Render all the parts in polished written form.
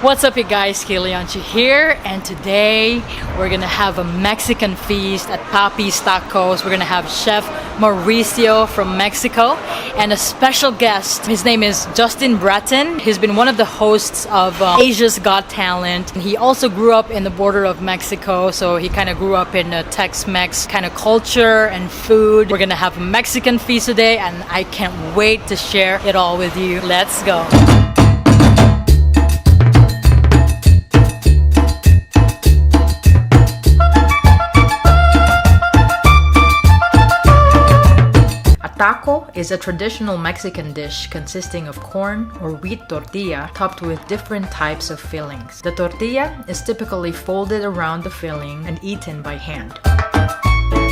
What's up, you guys? Kilianchi here, and today we're gonna have a Mexican feast at Papi's Tacos. We're gonna have Chef Mauricio from Mexico and a special guest. His name is Justin Bratton. He's been one of the hosts of Asia's Got Talent. And he also grew up in the border of Mexico, so he kind of grew up in a Tex-Mex kind of culture and food. We're gonna have a Mexican feast today, and I can't wait to share it all with you. Let's go. Taco is a traditional Mexican dish consisting of corn or wheat tortilla topped with different types of fillings. The tortilla is typically folded around the filling and eaten by hand.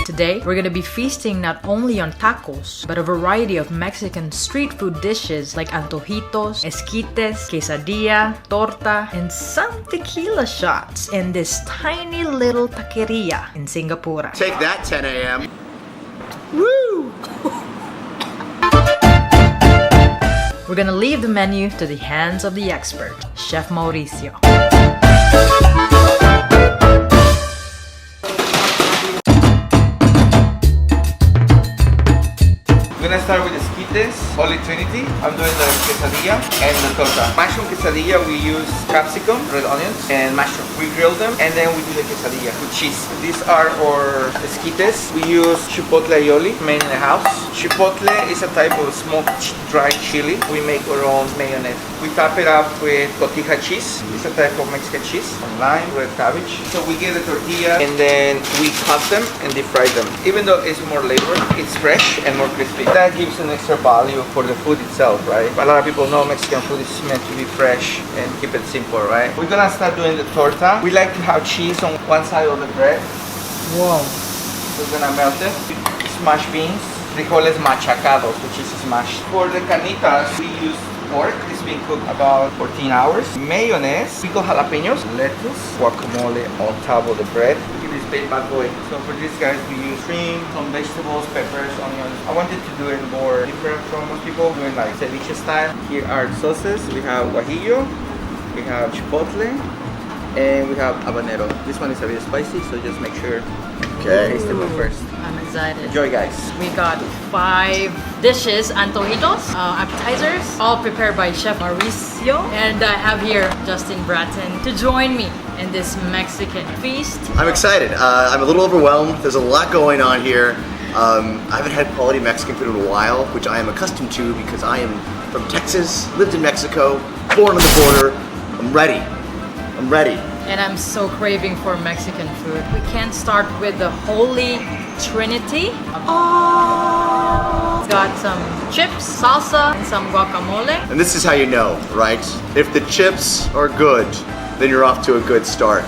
Today, we're gonna be feasting not only on tacos, but a variety of Mexican street food dishes like antojitos, esquites, quesadilla, torta, and some tequila shots in this tiny little taqueria in Singapore. Take that, 10 a.m. Woo! We're gonna leave the menu to the hands of the expert, Chef Mauricio. We're gonna start with the Esquites, Holy Trinity. I'm doing the quesadilla and the torta. Mushroom quesadilla, we use capsicum, red onions, and mushroom. We grill them and then we do the quesadilla with cheese. These are our Esquites. We use Chipotle Aioli, made in the house. Chipotle is a type of smoked dry chili. We make our own mayonnaise. We top it up with cotija cheese. It's a type of Mexican cheese. And lime, red cabbage. So we get the tortilla and then we cut them and deep fry them. Even though it's more labor, it's fresh and more crispy. That gives an extra value for the food itself, right? A lot of people know Mexican food is meant to be fresh and keep it simple, right? We're gonna start doing the torta. We like to have cheese on one side of the bread. Whoa. We're gonna melt it. Smashed beans, frijoles machacados, which is smashed. For the carnitas, we use pork. It's been cooked about 14 hours. Mayonnaise, pickled jalapenos, lettuce, guacamole on top of the bread. Give this big bad boy. So for these guys, we use shrimp, some vegetables, peppers, onions. I wanted to do it more different from most people, doing like ceviche style. Here are sauces. We have guajillo, we have chipotle, and we have habanero. This one is a bit spicy, so just make sure you taste them first. I'm excited. Enjoy, guys. We got 5 dishes, antojitos, appetizers, all prepared by Chef Mauricio. And I have here Justin Bratton to join me in this Mexican feast. I'm excited. I'm a little overwhelmed. There's a lot going on here. I haven't had quality Mexican food in a while, which I am accustomed to because I am from Texas, lived in Mexico, born on the border. I'm ready. I'm ready. And I'm so craving for Mexican food. We can start with the Holy Trinity. Oh! It's got some chips, salsa, and some guacamole. And this is how you know, right? If the chips are good, then you're off to a good start.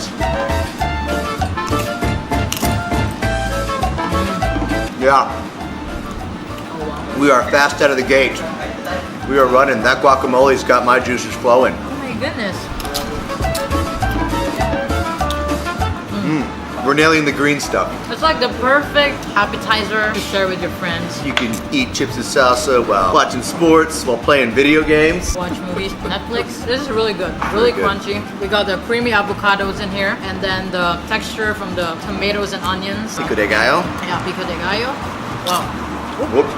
Yeah. We are fast out of the gate. We are running. That guacamole's got my juices flowing. Oh my goodness. We're nailing the green stuff. It's like the perfect appetizer to share with your friends. You can eat chips and salsa while watching sports, while playing video games. Watch movies on Netflix. This is really good. Really crunchy. We got the creamy avocados in here, and then the texture from the tomatoes and onions. Pico de gallo. Yeah, pico de gallo. Wow. Whoops.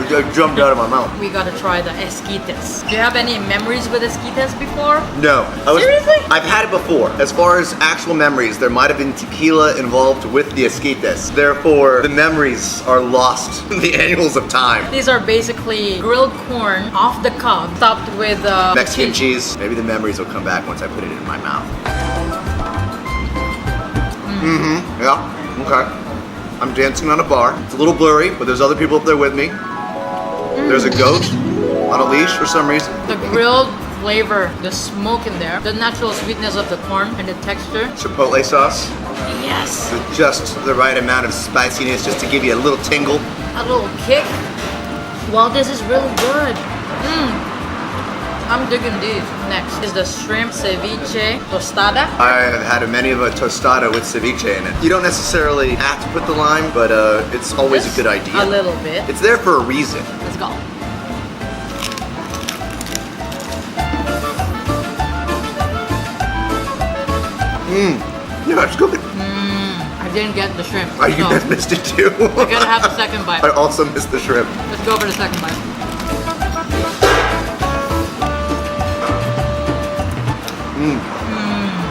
It jumped out of my mouth. We gotta try the esquites. Do you have any memories with esquites before? No. Seriously? I've had it before. As far as actual memories, there might have been tequila involved with the esquites. Therefore, the memories are lost in the annals of time. These are basically grilled corn off the cob, topped with Mexican cheese. Maybe the memories will come back once I put it in my mouth. Yeah. Okay. I'm dancing on a bar. It's a little blurry, but there's other people up there with me. There's a goat on a leash for some reason. The grilled flavor, the smoke in there, the natural sweetness of the corn and the texture. Chipotle sauce. Yes. With just the right amount of spiciness just to give you a little tingle. A little kick. Wow, this is really good. I'm digging these. Next is the shrimp ceviche tostada. I have had many of a tostada with ceviche in it. You don't necessarily have to put the lime, but it's always a good idea. A little bit. It's there for a reason. Let's go. Yeah, it's good. I didn't get the shrimp. Oh, you so guys missed it too. I gotta have the second bite. I also missed the shrimp. Let's go for the second bite.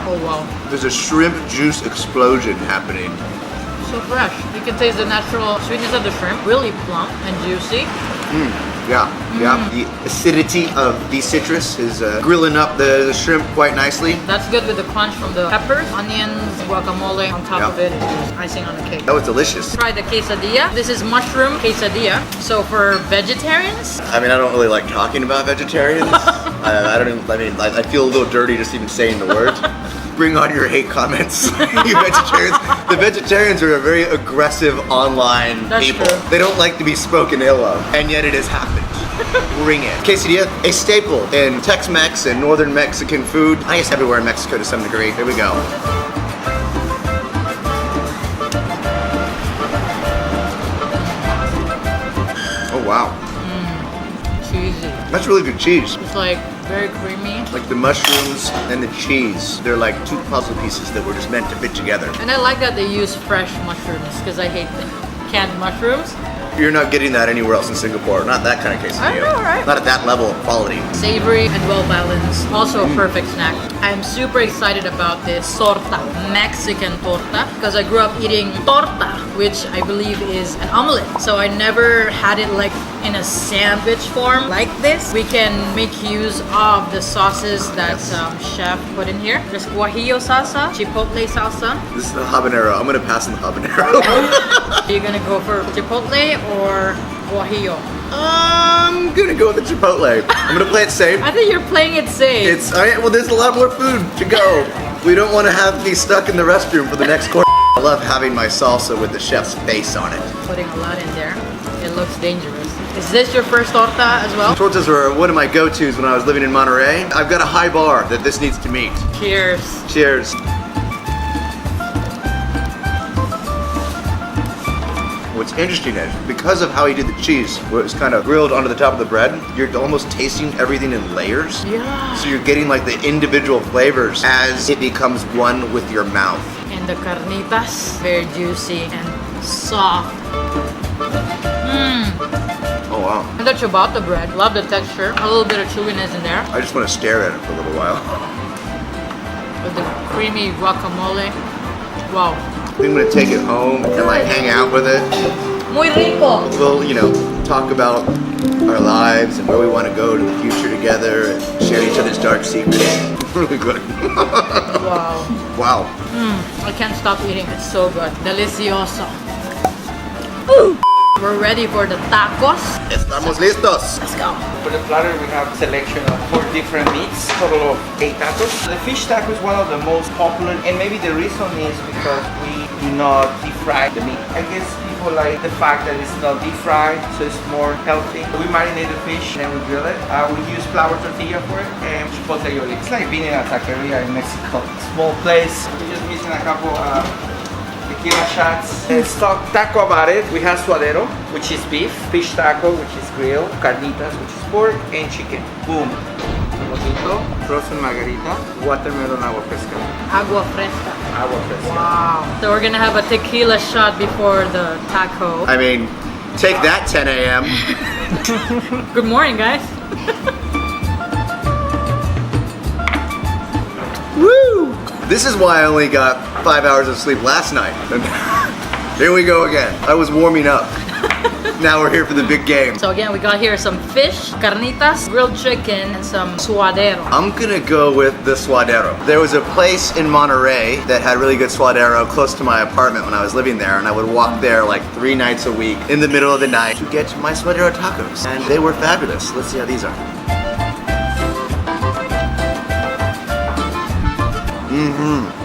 Oh wow. There's a shrimp juice explosion happening. So fresh. You can taste the natural sweetness of the shrimp. Really plump and juicy. Yeah. The acidity of the citrus is grilling up the shrimp quite nicely. That's good with the crunch from the peppers, onions, guacamole on top of it. It's icing on the cake. That was delicious. Try the quesadilla. This is mushroom quesadilla. So for vegetarians, I mean, I don't really like talking about vegetarians. I feel a little dirty just even saying the word. Bring on your hate comments, you vegetarians. The vegetarians are a very aggressive online people. True. They don't like to be spoken ill of, and yet it has happened. Bring it. Quesadilla, a staple in Tex-Mex and northern Mexican food. I guess everywhere in Mexico to some degree. Here we go. Oh wow. cheesy. That's really good cheese. It's like very creamy. Like the mushrooms and the cheese, they're like two puzzle pieces that were just meant to fit together. And I like that they use fresh mushrooms because I hate the canned mushrooms. You're not getting that anywhere else in Singapore. Not that kind of quesadilla. I know, right? Not at that level of quality. Savory and well balanced. Also a perfect snack. I'm super excited about this torta, Mexican torta, because I grew up eating torta, which I believe is an omelet. So I never had it like in a sandwich form like this. We can make use of the sauces that Chef put in here. There's guajillo salsa, chipotle salsa. This is the habanero. I'm gonna pass on the habanero. Are you gonna go for chipotle or guajillo? I'm gonna go with the chipotle. I'm gonna play it safe. I think you're playing it safe. Well, there's a lot more food to go. We don't want to have me stuck in the restroom for the next quarter. I love having my salsa with the chef's face on it. Putting a lot in there. It looks dangerous. Is this your first torta as well? Tortas were one of my go-tos when I was living in Monterey. I've got a high bar that this needs to meet. Cheers. Cheers. What's interesting is, because of how he did the cheese, where it was kind of grilled onto the top of the bread, you're almost tasting everything in layers. Yeah. So you're getting like the individual flavors as it becomes one with your mouth. And the carnitas, very juicy and soft. Oh wow. And the ciabatta bread, love the texture. A little bit of chewiness in there. I just want to stare at it for a little while. With the creamy guacamole. Wow. I think I'm gonna take it home and like hang out with it. Muy rico. We'll, talk about our lives and where we want to go to the future together and share each other's dark secrets. Really good. Wow. Wow. I can't stop eating. It's so good. Delicioso. We're ready for the tacos. Estamos listos. Let's go. For the platter, we have a selection of 4 different meats, total of 8 tacos. The fish taco is one of the most popular, and maybe the reason is because we do not deep fry the meat. I guess people like the fact that it's not deep fried, so it's more healthy. We marinate the fish and we grill it. We use flour tortilla for it and Chipotle Aioli. It's like being in a taqueria in Mexico. Small place. We're just missing a couple tequila shots. Let's talk taco about it. We have Suadero, which is beef, fish taco, which is grilled, Carnitas, which is pork, and chicken. Boom. Mojito, frozen Margarita, watermelon agua fresca. Agua fresca. Agua fresca. Wow. So we're gonna have a tequila shot before the taco. I mean, take that 10 a.m. Good morning, guys. Woo! This is why I only got 5 hours of sleep last night. Here we go again. I was warming up. Now we're here for the big game. So again, we got here some fish, carnitas, grilled chicken, and some suadero. I'm gonna go with the Suadero. There was a place in Monterey that had really good Suadero close to my apartment when I was living there, and I would walk there like 3 nights a week in the middle of the night to get my Suadero tacos. And they were fabulous. Let's see how these are.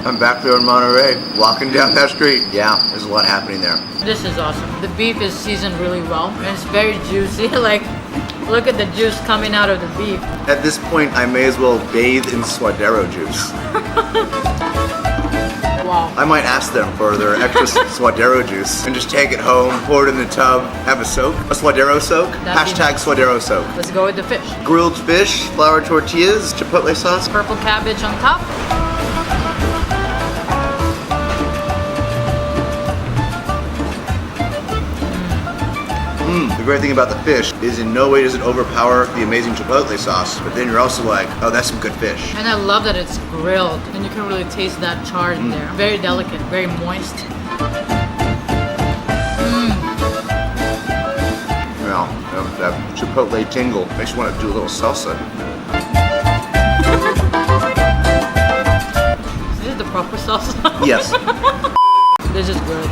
I'm back there in Monterey, walking down that street. Yeah, there's a lot happening there. This is awesome. The beef is seasoned really well, and it's very juicy. Like, look at the juice coming out of the beef. At this point, I may as well bathe in Suadero juice. Wow. I might ask them for their extra Suadero juice and just take it home, pour it in the tub, have a soak, a Suadero soak. Hashtag Suadero soak. Let's go with the fish. Grilled fish, flour tortillas, chipotle sauce. Purple cabbage on top. The great thing about the fish is in no way does it overpower the amazing Chipotle sauce, but then you're also like, oh, that's some good fish. And I love that it's grilled, and you can really taste that char in there. Very delicate, very moist. Now, that Chipotle tingle makes you want to do a little salsa. This is the proper sauce. Yes. This is good.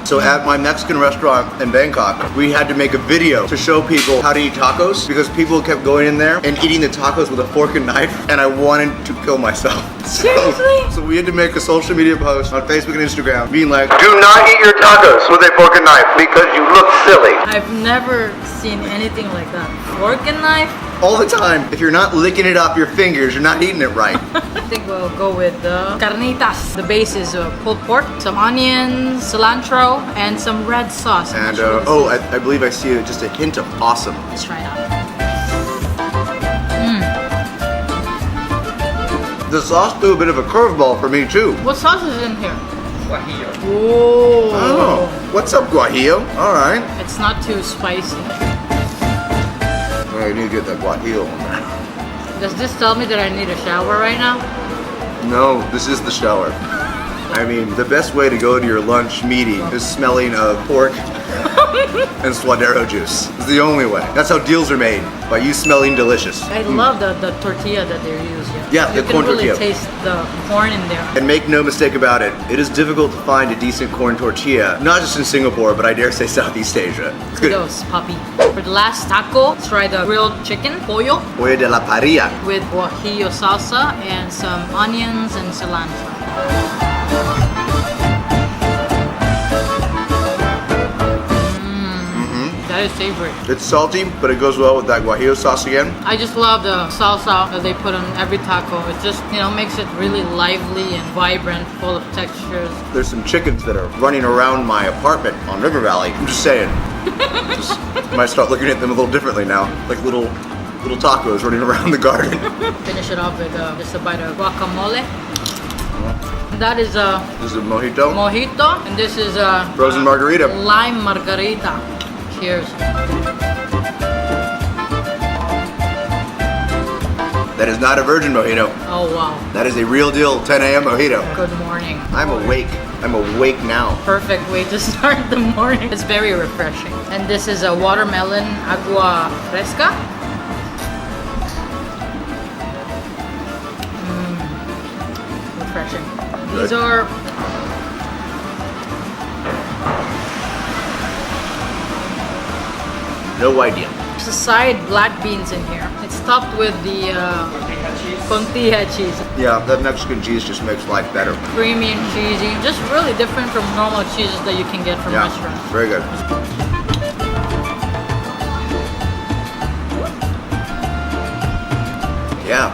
So at my Mexican restaurant in Bangkok, we had to make a video to show people how to eat tacos because people kept going in there and eating the tacos with a fork and knife, and I wanted to kill myself. Seriously? So we had to make a social media post on Facebook and Instagram being like, do not eat your tacos with a fork and knife because you look silly. I've never seen anything like that. Fork and knife? All the time. If you're not licking it off your fingers, you're not eating it right. I think we'll go with the Carnitas. The base is pulled pork, some onions, cilantro, and some red sauce. And I believe I see just a hint of awesome. Let's try it out. The sauce threw a bit of a curveball for me too. What sauce is in here? Guajillo. Oh. What's up, Guajillo? All right. It's not too spicy. I need to get that Guajillo on there. Does this tell me that I need a shower right now? No, this is the shower. I mean, the best way to go to your lunch meeting is smelling of pork and Suadero juice. It's the only way. That's how deals are made, by you smelling delicious. I love the tortilla that they use here. Yeah, the corn You can really tortilla. taste the corn in there. And make no mistake about it, it is difficult to find a decent corn tortilla, not just in Singapore, but I dare say Southeast Asia. It's good. Kudos, Papi. For the last taco, let's try the grilled chicken, pollo, Pollo de la parrilla. with guajillo salsa and some onions and cilantro. That is savory. It's salty, but it goes well with that Guajillo sauce again. I just love the salsa that they put on every taco. It just, makes it really lively and vibrant, full of textures. There's some chickens that are running around my apartment on River Valley. I'm just saying. Just might start looking at them a little differently now. Like little tacos running around the garden. Finish it off with just a bite of guacamole. That is a This is a mojito. mojito, and this is a Frozen margarita. lime margarita. Cheers. That is not a virgin mojito. Oh wow. That is a real deal 10 a.m. mojito. Good morning. I'm awake. I'm awake now. Perfect way to start the morning. It's very refreshing. And this is a watermelon Agua Fresca. Refreshing. These are No idea. there's a side black beans in here. It's topped with the tortilla cheese. Yeah, that Mexican cheese just makes life better. Creamy and cheesy. Just really different from normal cheeses that you can get from Yeah, restaurants. very good. Yeah,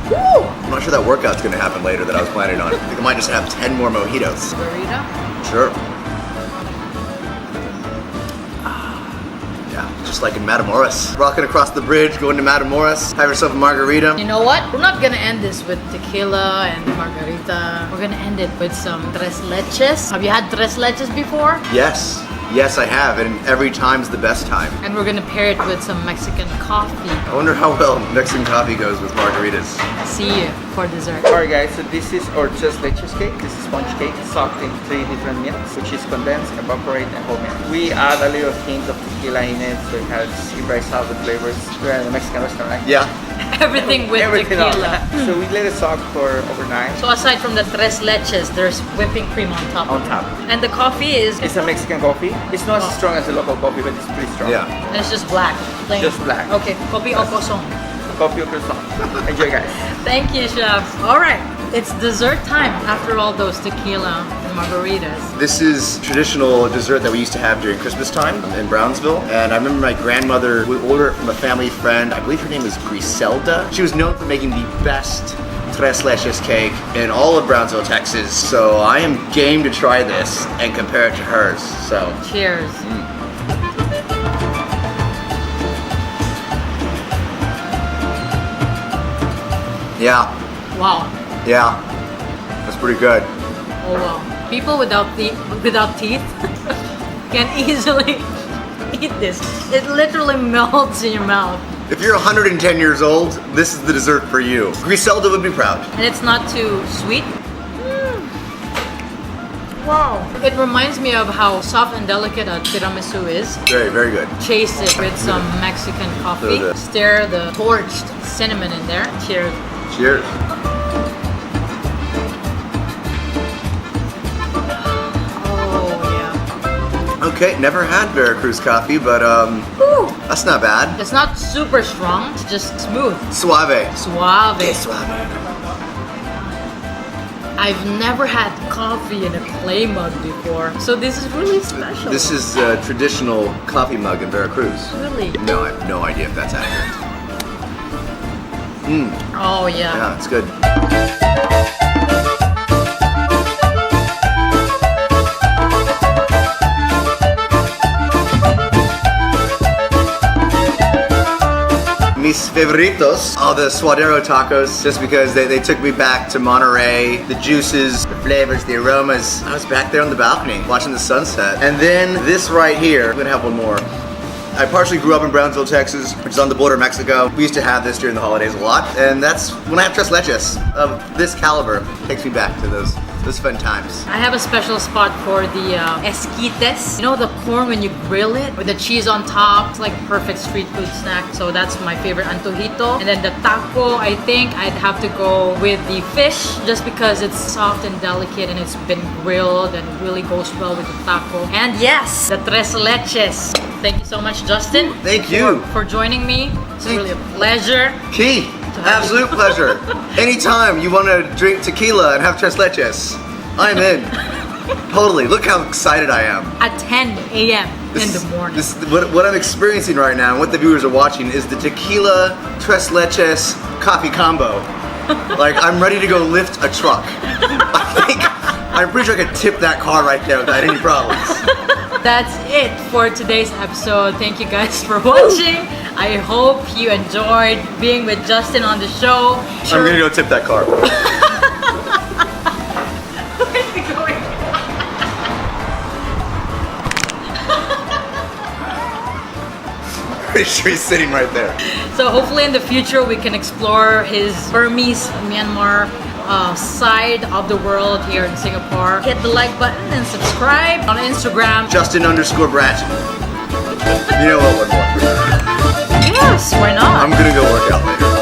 Woo! I'm not sure that workout's gonna happen later that I was planning on. I think I might just have 10 more mojitos. Margarita. Sure. Yeah, just like in Matamoros. Rocking across the bridge, going to Matamoros, have yourself a margarita. You know what? We're not gonna end this with tequila and margarita. We're gonna end it with some tres leches. Have you had tres leches before? Yes, I have, and every time's the best time. And we're gonna pair it with some Mexican coffee. I wonder how well Mexican coffee goes with margaritas. See you for dessert. Alright guys, so this is our tres leches cake. This is sponge cake soaked in 3 different milks, which is condensed, evaporate, and whole milk. We add a little hint of tequila in it, so it has dries out the flavors. We're at a Mexican restaurant, right? Yeah. Everything with Everything on tequila. that. So we let it soak for overnight. So aside from the tres leches, there's whipping cream on top. On top. And the coffee is It's a Mexican coffee. It's not as strong as the local coffee, but it's pretty strong. Yeah. and it's just black. Plain. Just black. Okay, coffee o coson. Coffee or croissant. Enjoy guys. Thank you, chef. All right, it's dessert time after all those tequila and margaritas. This is traditional dessert that we used to have during Christmas time in Brownsville. And I remember my grandmother would order it from a family friend. I believe her name was Griselda. She was known for making the best tres leches cake in all of Brownsville, Texas. So I am game to try this and compare it to hers. So Cheers. yeah, Wow. yeah, that's pretty good. Oh wow. People without teeth can easily eat this. It literally melts in your mouth. If you're 110 years old, this is the dessert for you. Griselda would be proud. And it's not too sweet. Wow. It reminds me of how soft and delicate a tiramisu is. Very, very good. Chase it with some Mexican coffee. Stir the torched cinnamon in there. Cheers. Cheers. Okay, never had Veracruz coffee, but that's not bad. It's not super strong, it's just smooth. Suave. Suave. Que suave. I've never had coffee in a clay mug before, so this is really special. This is a traditional coffee mug in Veracruz. Really? No, I have no idea if that's accurate. Oh yeah. Yeah, it's good. Mis favoritos are the Suadero tacos, just because they took me back to Monterey. The juices, the flavors, the aromas. I was back there on the balcony watching the sunset. And then this right here, I'm gonna have one more. I partially grew up in Brownsville, Texas, which is on the border of Mexico. We used to have this during the holidays a lot, and that's when I have tres leches of this caliber. Takes me back to those fun times. I have a special spot for the Esquites. You know the corn when you grill it with the cheese on top? It's like a perfect street food snack. So that's my favorite antojito. And then the taco, I think I'd have to go with the fish just because it's soft and delicate and it's been grilled and really goes well with the taco. And yes, the tres leches. Thank you so much, Justin. Thank you. For joining me. It's really a pleasure. Key. Absolute pleasure. Anytime you want to drink tequila and have tres leches, I'm in. Totally. Look how excited I am. At 10 a.m. in the morning. This is what I'm experiencing right now, and what the viewers are watching is the tequila tres leches coffee combo. Like, I'm ready to go lift a truck. I'm pretty sure I could tip that car right there without any problems. That's it for today's episode. Thank you guys for watching. I hope you enjoyed being with Justin on the show. I'm gonna go tip that car. Where's he going? Pretty sure he's sitting right there. So hopefully in the future we can explore his Burmese Myanmar side of the world here in Singapore. Hit the like button and subscribe on Instagram. Justin_Bratton. You know what? One more. Yes, why not? I'm gonna go work out later.